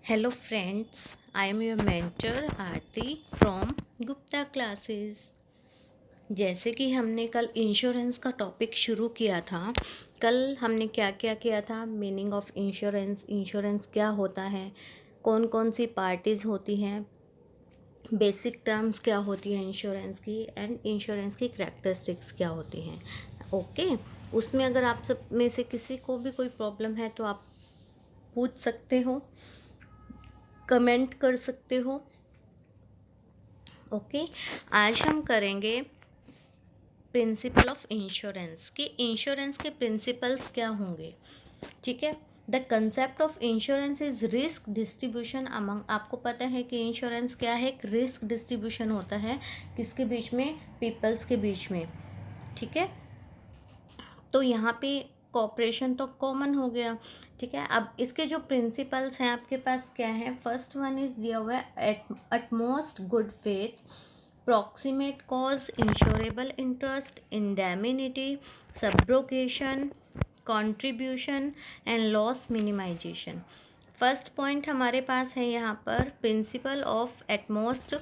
Hello friends, I am your mentor Aarti from Gupta classes. जैसे कि हमने कल इंश्योरेंस का टॉपिक शुरू किया था। कल हमने क्या क्या किया था, मीनिंग ऑफ इंश्योरेंस, इंश्योरेंस क्या होता है, कौन कौन सी पार्टीज़ होती हैं, बेसिक टर्म्स क्या होती हैं इंश्योरेंस की, एंड इंश्योरेंस की करैक्टरिस्टिक्स क्या होती हैं। ओके, उसमें अगर आप सब में से किसी को भी कोई प्रॉब्लम है तो आप पूछ सकते हो, कमेंट कर सकते हो। ओके, आज हम करेंगे प्रिंसिपल ऑफ इंश्योरेंस कि इंश्योरेंस के प्रिंसिपल्स क्या होंगे। ठीक है, the concept of insurance is risk distribution among. आपको पता है कि इंश्योरेंस क्या है, एक रिस्क डिस्ट्रीब्यूशन होता है किसके बीच में, पीपल्स के बीच में। ठीक है, तो यहाँ पे कॉपरेशन तो कॉमन हो गया। ठीक है, अब इसके जो प्रिंसिपल्स हैं आपके पास क्या है, फर्स्ट वन इज दिया हुआ है utmost good faith, proximate cause, insurable interest, indemnity, subrogation, contribution and loss minimization. First point हमारे पास है यहाँ पर principle of utmost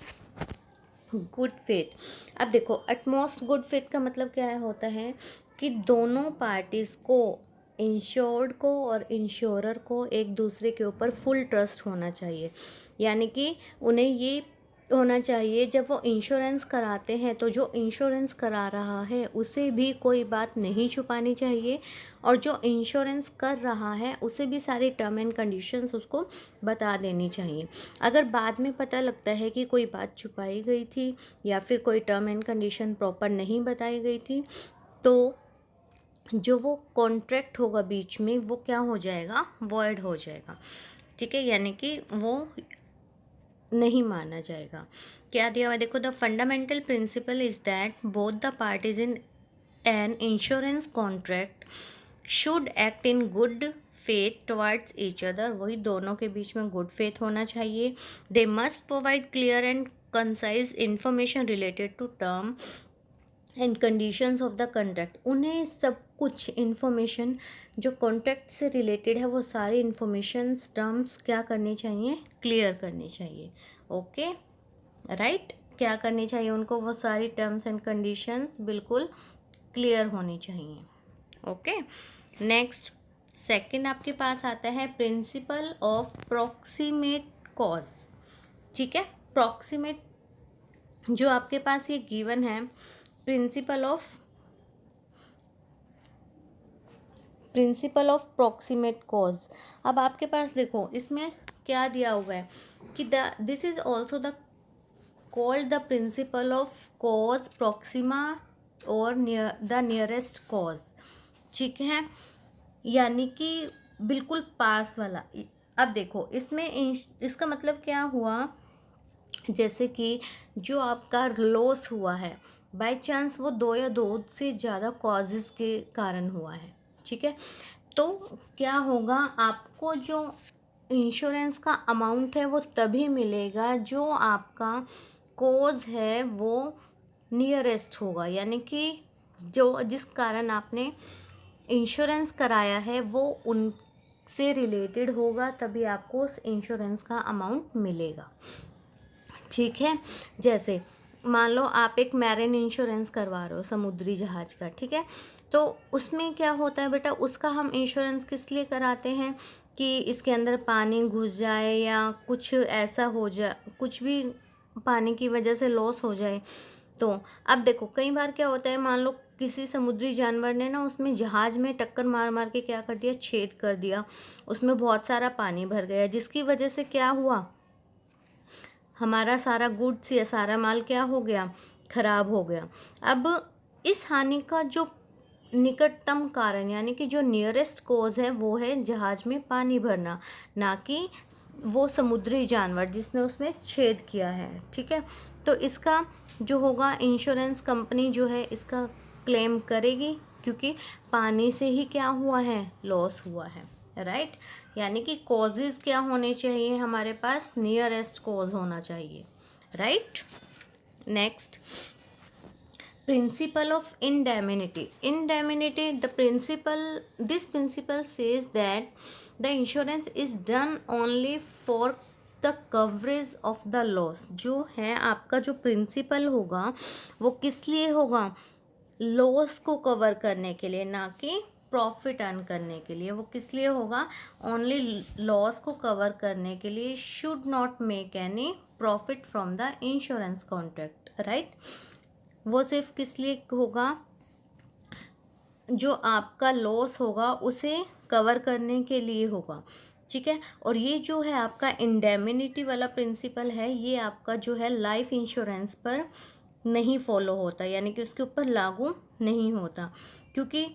good faith. अब देखो, एटमोस्ट गुड फेथ का मतलब क्या होता है कि दोनों पार्टीज़ को, इंश्योर्ड को और इंश्योरर को, एक दूसरे के ऊपर फुल ट्रस्ट होना चाहिए। यानी कि उन्हें ये होना चाहिए, जब वो इंश्योरेंस कराते हैं तो जो इंश्योरेंस करा रहा है उसे भी कोई बात नहीं छुपानी चाहिए, और जो इंश्योरेंस कर रहा है उसे भी सारी टर्म एंड कंडीशंस उसको बता देनी चाहिए। अगर बाद में पता लगता है कि कोई बात छुपाई गई थी या फिर कोई टर्म एंड कंडीशन प्रॉपर नहीं बताई गई थी, तो जो वो कॉन्ट्रैक्ट होगा बीच में वो क्या हो जाएगा, वॉइड हो जाएगा। ठीक है, यानी कि वो नहीं माना जाएगा। क्या दिया हुआ है देखो, the fundamental principle is that both the parties in an insurance contract should act in good faith towards each other. वही, दोनों के बीच में गुड फेथ होना चाहिए। They must provide clear and concise information related to term and conditions of the contract. उन्हें सब कुछ इन्फॉर्मेशन जो कॉन्ट्रैक्ट से रिलेटेड है वो सारी इन्फॉर्मेशंस, टर्म्स क्या करनी चाहिए, क्लियर करनी चाहिए। ओके, राइट, क्या करनी चाहिए उनको, वो सारी टर्म्स एंड कंडीशंस बिल्कुल क्लियर होनी चाहिए। ओके, नेक्स्ट सेकंड आपके पास आता है प्रिंसिपल ऑफ प्रॉक्सिमेट कॉज। ठीक है, प्रॉक्सिमेट जो आपके पास ये गिवन है, प्रिंसिपल ऑफ प्रॉक्सिमेट कॉज। अब आपके पास देखो इसमें क्या दिया हुआ है कि this is also the called the principle of cause Proxima और द नियरेस्ट कॉज। ठीक है, यानी कि बिल्कुल पास वाला। अब देखो इसमें इसका मतलब क्या हुआ, जैसे कि जो आपका लॉस हुआ है बाय चांस, वो दो या दो से ज़्यादा कॉजेज़ के कारण हुआ है। ठीक है, तो क्या होगा, आपको जो इंश्योरेंस का अमाउंट है वो तभी मिलेगा जो आपका कॉज है वो नियरेस्ट होगा, यानी कि जो जिस कारण आपने इंश्योरेंस कराया है वो उनसे रिलेटेड होगा, तभी आपको उस इंश्योरेंस का अमाउंट मिलेगा। ठीक है, जैसे मान लो आप एक मैरिन इंश्योरेंस करवा रहे हो, समुद्री जहाज का। ठीक है, तो उसमें क्या होता है बेटा, उसका हम इंश्योरेंस किस लिए कराते हैं कि इसके अंदर पानी घुस जाए या कुछ ऐसा हो जाए, कुछ भी पानी की वजह से लॉस हो जाए। तो अब देखो कई बार क्या होता है, मान लो किसी समुद्री जानवर ने ना उसमें जहाज में टक्कर मार मार के क्या कर दिया, छेद कर दिया, उसमें बहुत सारा पानी भर गया, जिसकी वजह से क्या हुआ, हमारा सारा गुड्स या सारा माल क्या हो गया, खराब हो गया। अब इस हानि का जो निकटतम कारण, यानी कि जो नियरेस्ट कॉज है, वो है जहाज में पानी भरना, ना कि वो समुद्री जानवर जिसने उसमें छेद किया है। ठीक है, तो इसका जो होगा, इंश्योरेंस कंपनी जो है इसका क्लेम करेगी, क्योंकि पानी से ही क्या हुआ है, लॉस हुआ है। राइट, यानी कि कॉजेज क्या होने चाहिए हमारे पास, नियरेस्ट कॉज होना चाहिए। Right, next principle of indemnity, this principle says that the insurance is done only for the coverage of the loss. जो है आपका जो प्रिंसिपल होगा वो किस लिए होगा, लॉस को कवर करने के लिए, ना कि प्रॉफिट अर्न करने के लिए। वो किस लिए होगा, ओनली लॉस को कवर करने के लिए। Should not make any profit from the insurance contract, right. वो सिर्फ किस लिए होगा, जो आपका लॉस होगा उसे कवर करने के लिए होगा, ठीक है। और ये जो है आपका इंडेमिनिटी वाला प्रिंसिपल है, ये आपका जो है लाइफ इंश्योरेंस पर नहीं फॉलो होता, यानी कि उसके ऊपर लागू नहीं होता, क्योंकि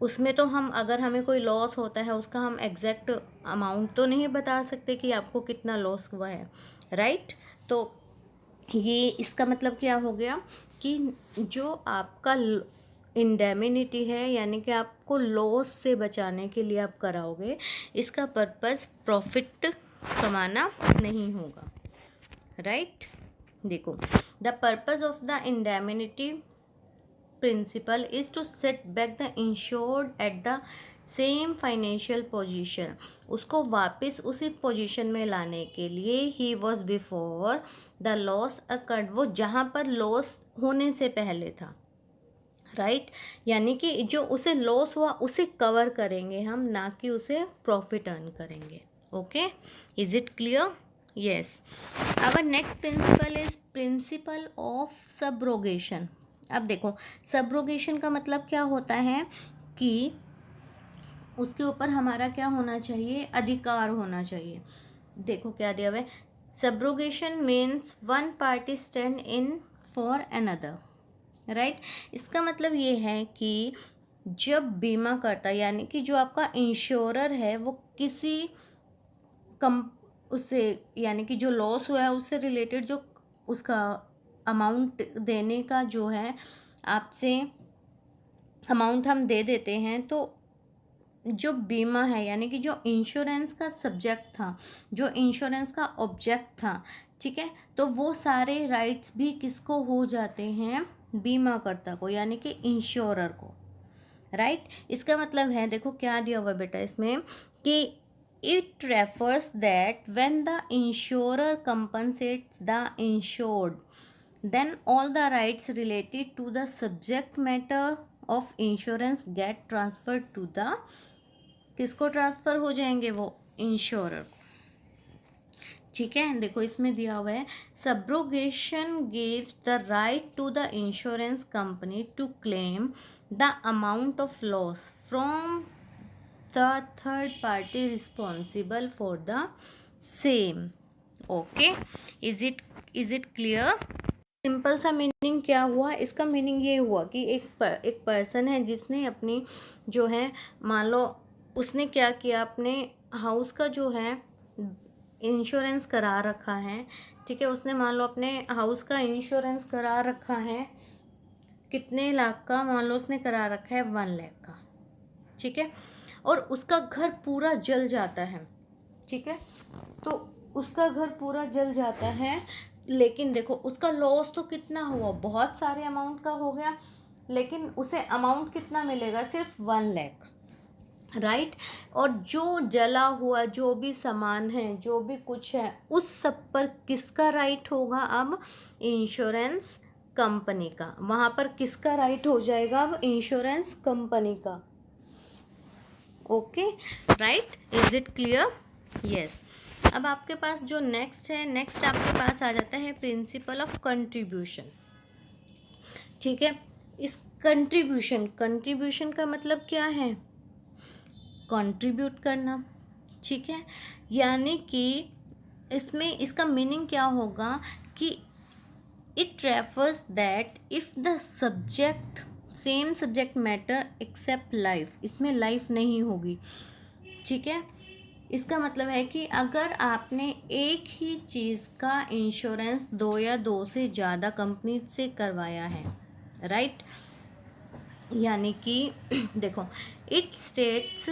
उसमें तो हम, अगर हमें कोई लॉस होता है उसका हम एग्जैक्ट अमाउंट तो नहीं बता सकते कि आपको कितना लॉस हुआ है, राइट। तो ये इसका मतलब क्या हो गया कि जो आपका इंडेमिनिटी है, यानी कि आपको लॉस से बचाने के लिए आप कराओगे, इसका पर्पस प्रॉफिट कमाना नहीं होगा, राइट। देखो, the purpose of the indemnity principle is to set back the insured at the same financial position, उसको वापस उसी पोजीशन में लाने के लिए ही was before the loss occurred, वो जहाँ पर लॉस होने से पहले था, राइट। यानी कि जो उसे लॉस हुआ उसे कवर करेंगे हम, ना कि उसे प्रॉफिट अर्न करेंगे। Okay, is it clear? Yes. Our next principle is principle of subrogation. अब देखो, सबरोगेशन का मतलब क्या होता है कि उसके ऊपर हमारा क्या होना चाहिए, अधिकार होना चाहिए। देखो क्या दिया हुआ है, subrogation means one party stand in for another, right. इसका मतलब ये है कि जब बीमा करता, यानी कि जो आपका इंश्योरर है वो किसी उससे, यानी कि जो लॉस हुआ है उससे रिलेटेड जो उसका अमाउंट देने का जो है, आपसे अमाउंट हम दे देते हैं, तो जो बीमा है, यानी कि जो इंश्योरेंस का सब्जेक्ट था, जो इंश्योरेंस का ऑब्जेक्ट था, ठीक है, तो वो सारे राइट्स भी किसको हो जाते हैं, बीमा कर्ता को, यानी कि इंश्योरर को, राइट। इसका मतलब है, देखो क्या दिया हुआ बेटा इसमें कि it refers that when the insurer compensates the insured, then all the rights related to the subject matter of insurance get transferred to the, किसको ट्रांसफ़र हो जाएंगे, वो इंश्योरर को, ठीक है। देखो इसमें दिया हुआ है, subrogation gives the right to the insurance company to claim the amount of loss from the third party responsible for the same. Okay, is it clear? Simple सा मीनिंग क्या हुआ, इसका मीनिंग ये हुआ कि एक पर्सन है जिसने अपनी जो है, मान लो उसने क्या किया, अपने हाउस का जो है इंश्योरेंस करा रखा है, ठीक है। उसने मान लो अपने हाउस का इंश्योरेंस करा रखा है, कितने लाख का, मान लो उसने करा रखा है 1 लाख का, ठीक है। और उसका घर पूरा जल जाता है, ठीक है। तो उसका घर पूरा जल जाता है, लेकिन देखो उसका लॉस तो कितना हुआ, बहुत सारे अमाउंट का हो गया, लेकिन उसे अमाउंट कितना मिलेगा, सिर्फ 1 लाख, राइट। और जो जला हुआ जो भी सामान है, जो भी कुछ है, उस सब पर किसका राइट होगा, अब इंश्योरेंस कंपनी का। वहाँ पर किसका राइट हो जाएगा, अब इंश्योरेंस कंपनी का। Okay, right, is it clear? Yes. अब आपके पास जो नेक्स्ट है, नेक्स्ट आपके पास आ जाता है प्रिंसिपल ऑफ कंट्रीब्यूशन, ठीक है। इस कंट्रीब्यूशन का मतलब क्या है, कंट्रीब्यूट करना, ठीक है। यानी कि इसमें इसका मीनिंग क्या होगा कि it refers that if the subject same subject matter except life, इसमें लाइफ नहीं होगी, ठीक है। इसका मतलब है कि अगर आपने एक ही चीज़ का इंश्योरेंस 2 या 2 से ज़्यादा कंपनी से करवाया है, राइट, यानी कि देखो इट स्टेट्स,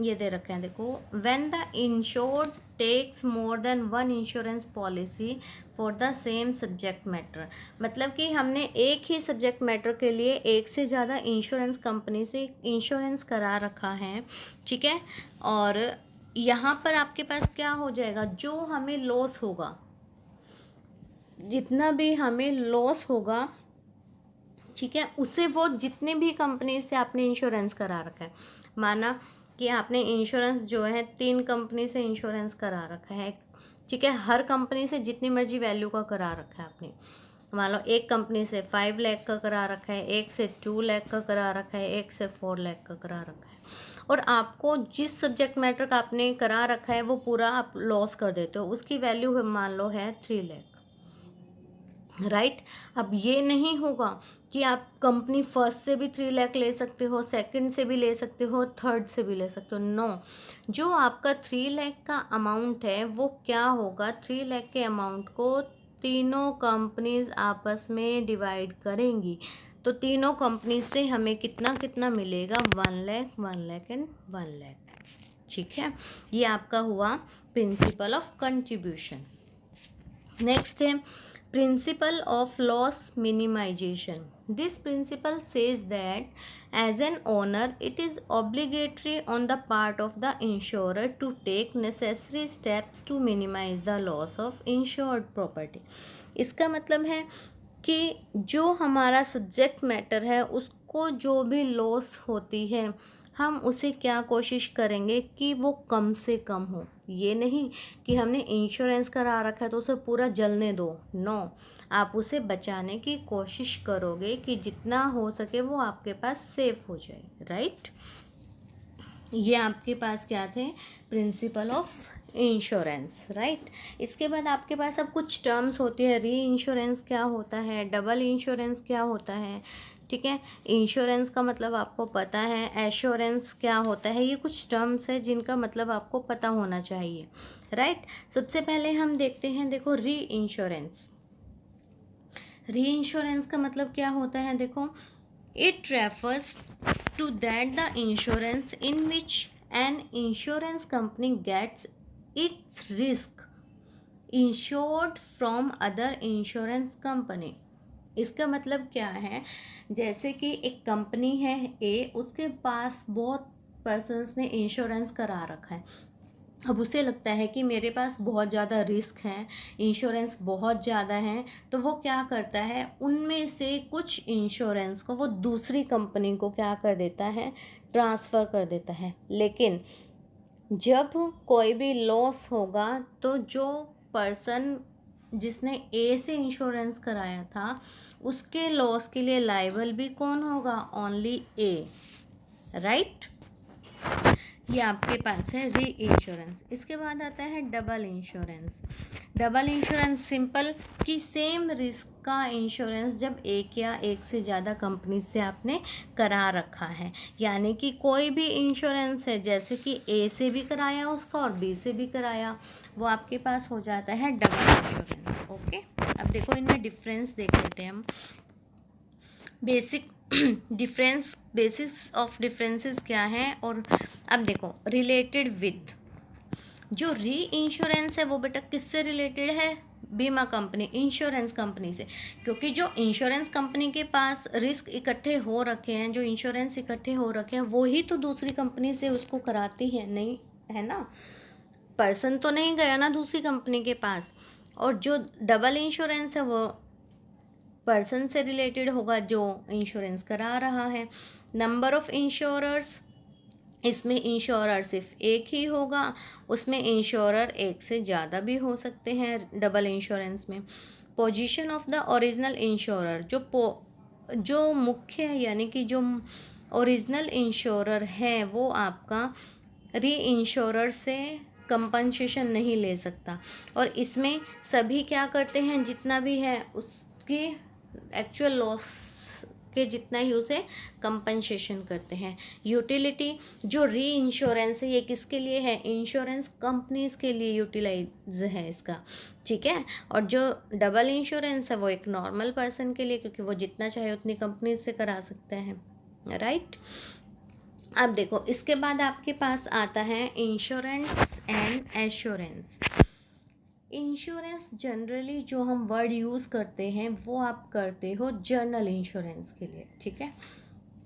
ये दे रखे हैं, देखो when the insured takes more than one insurance policy for the same subject matter. मतलब कि हमने एक ही सब्जेक्ट मैटर के लिए एक से ज़्यादा इंश्योरेंस कंपनी से इंश्योरेंस करा रखा है, ठीक है। और यहाँ पर आपके पास क्या हो जाएगा, जो हमें लॉस होगा, जितना भी हमें लॉस होगा, ठीक है, उसे वो जितने भी कंपनी से आपने इंश्योरेंस करा रखा है, माना कि आपने इंश्योरेंस जो है 3 कंपनी से इंश्योरेंस करा रखा है, ठीक है, हर कंपनी से जितनी मर्जी वैल्यू का करा रखा है आपने। मान लो एक कंपनी से 5 लाख का करा रखा है, एक से 2 लाख का करा रखा है, एक से 4 लाख का करा रखा है, और आपको जिस सब्जेक्ट मैटर का आपने करा रखा है वो पूरा आप लॉस कर देते हो, उसकी वैल्यू मान लो है 3 लाख, राइट। अब ये नहीं होगा कि आप कंपनी फर्स्ट से भी 3 लाख ले सकते हो, सेकंड से भी ले सकते हो, थर्ड से भी ले सकते हो, नो। जो आपका 3 लाख का अमाउंट है वो क्या होगा, 3 लाख के अमाउंट को तीनों कंपनीज आपस में डिवाइड करेंगी, तो तीनों कंपनी से हमें कितना कितना मिलेगा, 1 लाख, 1 लाख एंड 1 लाख, ठीक है। ये आपका हुआ प्रिंसिपल ऑफ कंट्रीब्यूशन। नेक्स्ट है principle of loss minimization. This principle says that as an owner it is obligatory on the part of the insurer to take necessary steps to minimize the loss of insured property. इसका मतलब है कि जो हमारा subject matter है उसको जो भी लॉस होती है हम उसे क्या कोशिश करेंगे कि वो कम से कम हो। ये नहीं कि हमने इंश्योरेंस करा रखा है तो उसे पूरा जलने दो, नो। आप उसे बचाने की कोशिश करोगे कि जितना हो सके वो आपके पास सेफ हो जाए, राइट। ये आपके पास क्या थे, प्रिंसिपल ऑफ इंश्योरेंस, राइट। इसके बाद आपके पास अब कुछ टर्म्स होती है, री इंश्योरेंस क्या होता है, डबल इंश्योरेंस क्या होता है, ठीक है। इंश्योरेंस का मतलब आपको पता है, एश्योरेंस क्या होता है, ये कुछ टर्म्स है जिनका मतलब आपको पता होना चाहिए, राइट। सबसे पहले हम देखते हैं, देखो री इंश्योरेंस। री इंश्योरेंस का मतलब क्या होता है, देखो it refers to that the insurance in which an insurance company gets its risk insured from other insurance company. इसका मतलब क्या है, जैसे कि एक कंपनी है ए, उसके पास बहुत पर्सन्स ने इंश्योरेंस करा रखा है, अब उसे लगता है कि मेरे पास बहुत ज़्यादा रिस्क है, इंश्योरेंस बहुत ज़्यादा है, तो वो क्या करता है, उनमें से कुछ इंश्योरेंस को वो दूसरी कंपनी को क्या कर देता है, ट्रांसफ़र कर देता है। लेकिन जब कोई भी लॉस होगा तो जो पर्सन जिसने ए से इंश्योरेंस कराया था उसके लॉस के लिए लायबल भी कौन होगा, ओनली ए, राइट। ये आपके पास है री इंश्योरेंस। इसके बाद आता है double insurance. Double insurance simple कि सेम रिस्क का इंश्योरेंस जब एक या एक से ज़्यादा कंपनी से आपने करा रखा है, यानी कि कोई भी इंश्योरेंस है, जैसे कि ए से भी कराया उसका और बी से भी कराया, वो आपके पास हो जाता है डबल इंश्योरेंस, ओके। अब देखो इनमें डिफरेंस देख लेते हैं हम। Basic difference, basics of differences क्या है, और अब देखो रिलेटेड विद, जो री इंश्योरेंस है वो बेटा किससे रिलेटेड है, बीमा कंपनी, इंश्योरेंस कंपनी से, क्योंकि जो इंश्योरेंस कंपनी के पास रिस्क इकट्ठे हो रखे हैं, जो इंश्योरेंस इकट्ठे हो रखे हैं, वो ही तो दूसरी कंपनी से उसको कराती है, नहीं है ना, पर्सन तो नहीं गया ना दूसरी कंपनी के पास। और जो डबल इंश्योरेंस है वो पर्सन से रिलेटेड होगा जो इंश्योरेंस करा रहा है। नंबर ऑफ इंश्योरर्स, इसमें इंश्योरर सिर्फ एक ही होगा, उसमें इंश्योरर एक से ज़्यादा भी हो सकते हैं डबल इंश्योरेंस में। Position of the original insurer, जो मुख्य यानी कि जो ओरिजिनल इंश्योरर है वो आपका री इंश्योरर से कंपनसेशन नहीं ले सकता, और इसमें सभी क्या करते हैं, जितना भी है उसकी एक्चुअल लॉस के जितना ही उसे कंपनसेशन करते हैं। यूटिलिटी, जो री इंश्योरेंस है ये किसके लिए है, इंश्योरेंस कंपनीज के लिए यूटिलाइज है इसका, ठीक है। और जो डबल इंश्योरेंस है वो एक नॉर्मल पर्सन के लिए, क्योंकि वो जितना चाहे उतनी कंपनी से करा सकते हैं, राइट। अब देखो इसके बाद आपके पास आता है insurance and assurance. Insurance generally जो हम वर्ड यूज़ करते हैं वो आप करते हो जर्नल इंश्योरेंस के लिए, ठीक है।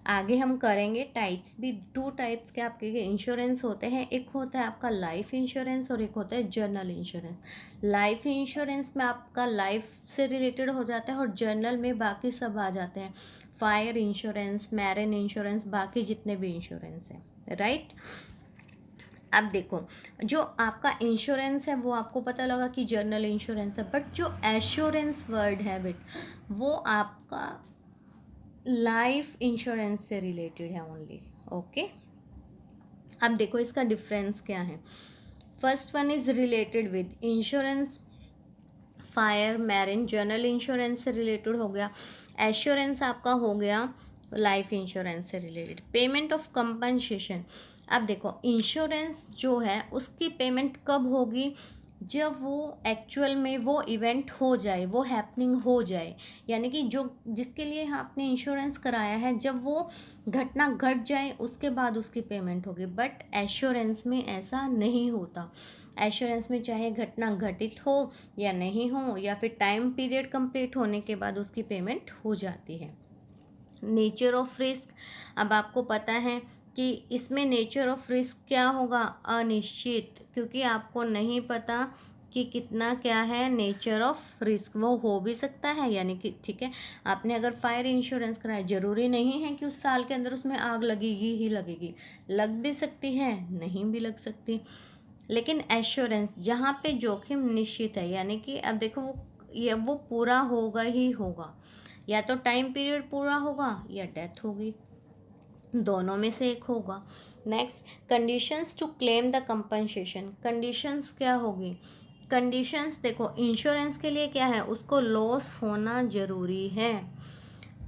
आगे हम करेंगे टाइप्स भी, 2 टाइप्स के आपके इंश्योरेंस होते हैं, एक होता है आपका लाइफ इंश्योरेंस और एक होता है जर्नल इंश्योरेंस। लाइफ इंश्योरेंस में आपका लाइफ से रिलेटेड हो जाता है और जर्नल में बाकी सब आ जाते हैं, फायर इंश्योरेंस, मैरिन इंश्योरेंस, बाकी जितने भी इंश्योरेंस हैं, राइट। अब देखो जो आपका इंश्योरेंस है वो आपको पता लगा कि जर्नल इंश्योरेंस है, बट जो एश्योरेंस वर्ड है बेट वो आपका लाइफ इंश्योरेंस से रिलेटेड है ओनली, ओके। अब देखो इसका डिफरेंस क्या है। First one is related with insurance, fire, marine, journal insurance से रिलेटेड हो गया। एश्योरेंस आपका हो गया लाइफ इंश्योरेंस से रिलेटेड। पेमेंट ऑफ कंपनसेशन, अब देखो इंश्योरेंस जो है उसकी पेमेंट कब होगी, जब वो एक्चुअल में वो इवेंट हो जाए, वो हैपनिंग हो जाए, यानी कि जो जिसके लिए आपने इंश्योरेंस कराया है जब वो घटना घट जाए उसके बाद उसकी पेमेंट होगी। बट एश्योरेंस में ऐसा नहीं होता। एश्योरेंस में चाहे घटना घटित हो या नहीं हो, या फिर टाइम पीरियड कंप्लीट होने के बाद उसकी पेमेंट हो जाती है। नेचर ऑफ रिस्क, अब आपको पता है कि इसमें नेचर ऑफ रिस्क क्या होगा, अनिश्चित, क्योंकि आपको नहीं पता कि कितना क्या है नेचर ऑफ रिस्क, वो हो भी सकता है, यानी कि ठीक है आपने अगर फायर इंश्योरेंस कराया, जरूरी नहीं है कि उस साल के अंदर उसमें आग लगेगी ही लगेगी, लग भी सकती है नहीं भी लग सकती। लेकिन एश्योरेंस जहाँ पे जोखिम निश्चित है, यानी कि अब देखो वो पूरा होगा ही होगा, या तो टाइम पीरियड पूरा होगा या डेथ होगी, दोनों में से एक होगा। Next conditions to claim the compensation, conditions क्या होगी, कंडीशंस देखो इंश्योरेंस के लिए क्या है, उसको लॉस होना ज़रूरी है,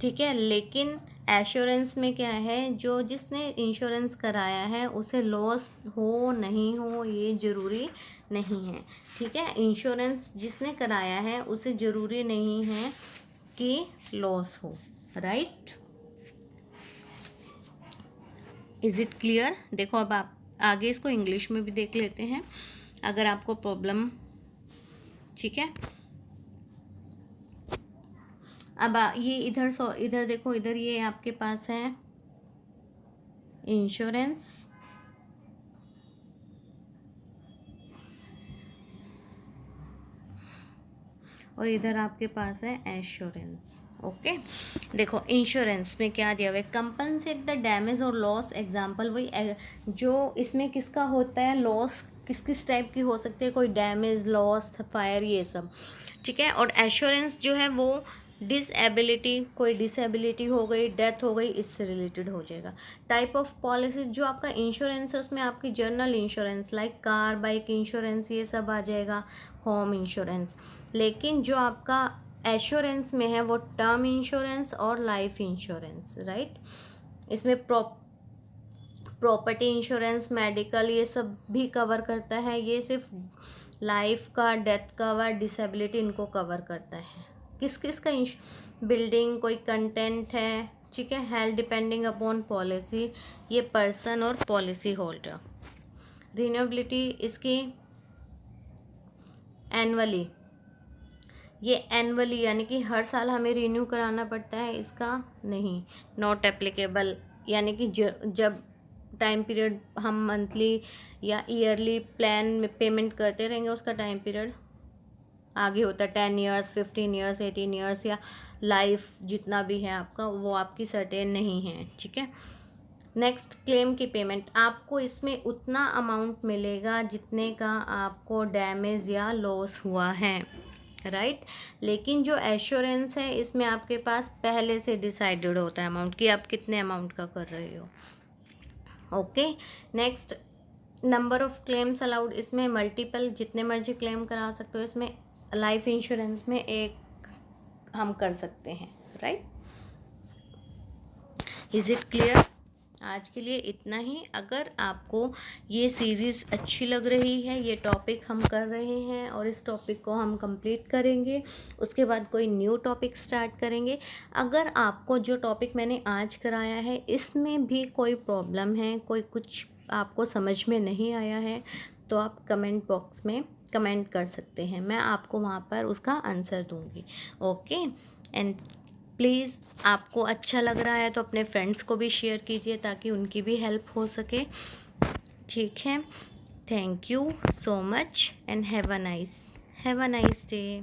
ठीक है। लेकिन एश्योरेंस में क्या है, जो जिसने इंश्योरेंस कराया है उसे लॉस हो नहीं हो ये ज़रूरी नहीं है, ठीक है। इंश्योरेंस जिसने कराया है उसे ज़रूरी नहीं है कि लॉस हो, राइट। Is it clear. देखो अब आप आगे इसको इंग्लिश में भी देख लेते हैं अगर आपको प्रॉब्लम, ठीक है। अब ये इधर देखो, इधर ये आपके पास है इंश्योरेंस, और इधर आपके पास है एश्योरेंस, ओके। देखो इंश्योरेंस में क्या दिया हुआ है, कंपनसेट द डैमेज और लॉस, एग्जांपल वही जो इसमें किसका होता है लॉस, किस किस टाइप की हो सकती है, कोई डैमेज, लॉस, फायर, ये सब, ठीक है। और एश्योरेंस जो है वो डिसएबिलिटी, कोई डिसएबिलिटी हो गई, डेथ हो गई, इससे रिलेटेड हो जाएगा। टाइप ऑफ पॉलिसी, जो आपका इंश्योरेंस है उसमें आपकी journal insurance like car, bike insurance ये सब आ जाएगा, होम इंश्योरेंस। लेकिन जो आपका एश्योरेंस में है वो टर्म इंश्योरेंस और लाइफ इंश्योरेंस, राइट। इसमें प्रॉपर्टी इंश्योरेंस, मेडिकल, ये सब भी कवर करता है, ये सिर्फ लाइफ का, डेथ कवर, डिसेबिलिटी इनको कवर करता है। किस किस का बिल्डिंग, कोई कंटेंट है, ठीक है, हेल्थ डिपेंडिंग अपॉन पॉलिसी, ये पर्सन और पॉलिसी होल्डर। रिन्यूएबिलिटी इसकी एनुअली, ये एनुअली यानी कि हर साल हमें रिन्यू कराना पड़ता है, इसका नहीं, नॉट एप्लीकेबल, यानी कि जब टाइम पीरियड हम मंथली या ईयरली प्लान में पेमेंट करते रहेंगे उसका टाइम पीरियड आगे होता है, 10 ईयर्स, 15 ईयर्स, 18 ईयर्स, या लाइफ जितना भी है आपका वो आपकी सर्टेन नहीं है, ठीक है। नेक्स्ट क्लेम की पेमेंट, आपको इसमें उतना अमाउंट मिलेगा जितने का आपको डैमेज या लॉस हुआ है, राइट। लेकिन जो एश्योरेंस है इसमें आपके पास पहले से डिसाइडेड होता है अमाउंट कि आप कितने अमाउंट का कर रहे हो, okay. Next number of claims allowed, इसमें मल्टीपल जितने मर्जी क्लेम करा सकते हो, इसमें लाइफ इंश्योरेंस में एक हम कर सकते हैं, राइट। Is it clear. आज के लिए इतना ही। अगर आपको ये सीरीज़ अच्छी लग रही है, ये टॉपिक हम कर रहे हैं और इस टॉपिक को हम कंप्लीट करेंगे, उसके बाद कोई न्यू टॉपिक स्टार्ट करेंगे। अगर आपको जो टॉपिक मैंने आज कराया है इसमें भी कोई प्रॉब्लम है, कोई कुछ आपको समझ में नहीं आया है, तो आप कमेंट बॉक्स में कमेंट कर सकते हैं, मैं आपको वहाँ पर उसका आंसर दूँगी। ओके, एंड प्लीज़ आपको अच्छा लग रहा है तो अपने फ्रेंड्स को भी शेयर कीजिए ताकि उनकी भी हेल्प हो सके। ठीक है, thank you so much and have a nice day.